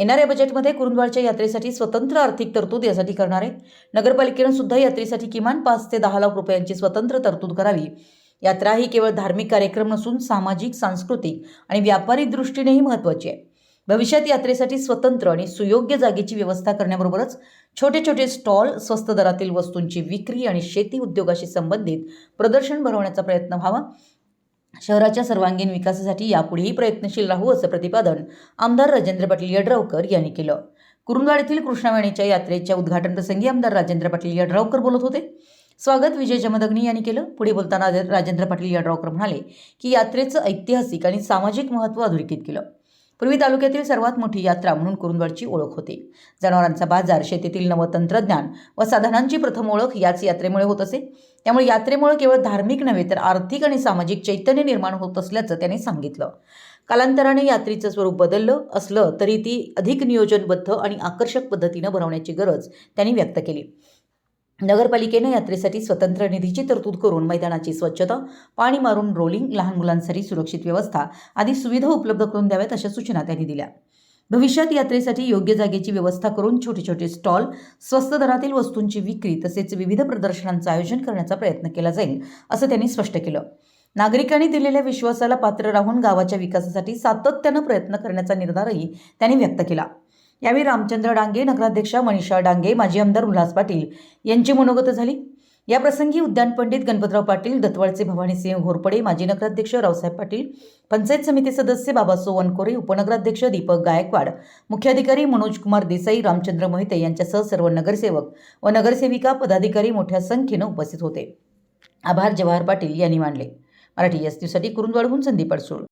येणाऱ्या बजेटमध्ये कुरुंदवाडच्या यात्रेसाठी स्वतंत्र आर्थिक तरतूद यासाठी करणार आहे. नगरपालिकेने सुद्धा यात्रेसाठी किमान 5 ते 10 लाख रुपयांची स्वतंत्र तरतूद करावी. यात्रा ही केवळ धार्मिक कार्यक्रम नसून सामाजिक, सांस्कृतिक आणि व्यापारी दृष्टीनेही महत्त्वाची आहे. भविष्यात यात्रेसाठी स्वतंत्र आणि सुयोग्य जागेची व्यवस्था करण्याबरोबरच छोटे छोटे स्टॉल, स्वस्त दरातील वस्तूंची विक्री आणि शेती उद्योगाशी संबंधित प्रदर्शन भरवण्याचा प्रयत्न व्हावा. शहराच्या सर्वांगीण विकासासाठी यापुढेही प्रयत्नशील राहू असं प्रतिपादन आमदार राजेंद्र पाटील यड्रावकर यांनी केलं. कुरुंदवाड येथील कृष्णावेणीच्या यात्रेच्या उद्घाटन प्रसंगी आमदार राजेंद्र पाटील यड्रावकर बोलत होते. स्वागत विजय जमदग्नी यांनी केलं. पुढे बोलताना राजेंद्र पाटील यड्रावकर म्हणाले की यात्रेचं ऐतिहासिक आणि सामाजिक महत्त्व अधोरेखित केलं. पूर्वी तालुक्यातील सर्वात मोठी यात्रा म्हणून कुरुंदवाडची ओळख होती. जनावरांचा बाजार, शेतीतील नवतंत्रज्ञान व साधनांची प्रथम ओळख याच यात्रेमुळे होत असे. त्यामुळे यात्रेमुळे केवळ धार्मिक नव्हे तर आर्थिक आणि सामाजिक चैतन्य निर्माण होत असल्याचं त्यांनी सांगितलं. कालांतराने यात्रेचं स्वरूप बदललं असलं तरी ती अधिक नियोजनबद्ध आणि आकर्षक पद्धतीनं बनवण्याची गरज त्यांनी व्यक्त केली. नगरपालिकेने यात्रेसाठी स्वतंत्र निधीची तरतूद करून मैदानाची स्वच्छता, पाणी मारून रोलिंग, लहान मुलांसाठी सुरक्षित व्यवस्था आदी सुविधा उपलब्ध करून द्याव्यात अशा सूचना त्यांनी दिल्या. भविष्यात यात्रेसाठी योग्य जागेची व्यवस्था करून छोटे छोटे स्टॉल, स्वस्त दरातील वस्तूंची विक्री तसेच विविध प्रदर्शनांचं आयोजन करण्याचा प्रयत्न केला जाईल असं त्यांनी स्पष्ट केलं. नागरिकांनी दिलेल्या विश्वासाला पात्र राहून गावाच्या विकासासाठी सातत्यानं प्रयत्न करण्याचा निर्धारही त्यांनी व्यक्त केला. यावेळी रामचंद्र डांगे, नगराध्यक्षा मनीषा डांगे, माजी आमदार उल्हास पाटील यांची मनोगत झाली. याप्रसंगी उद्यान पंडित गणपतराव पाटील, दत्तवाडचे भवानीसिंह घोरपडे, माजी नगराध्यक्ष रावसाहेब पाटील, पंचायत समिती सदस्य बाबासो वनकोरे, उपनगराध्यक्ष दीपक गायकवाड, मुख्याधिकारी मनोज कुमार देसाई, रामचंद्र मोहिते यांच्यासह सर्व नगरसेवक व नगरसेविका, पदाधिकारी मोठ्या संख्येनं उपस्थित होते. आभार जवाहर पाटील यांनी मानले. मराठी एसटीसाठी कुरुंदवाडहून संदीप अडसूळ.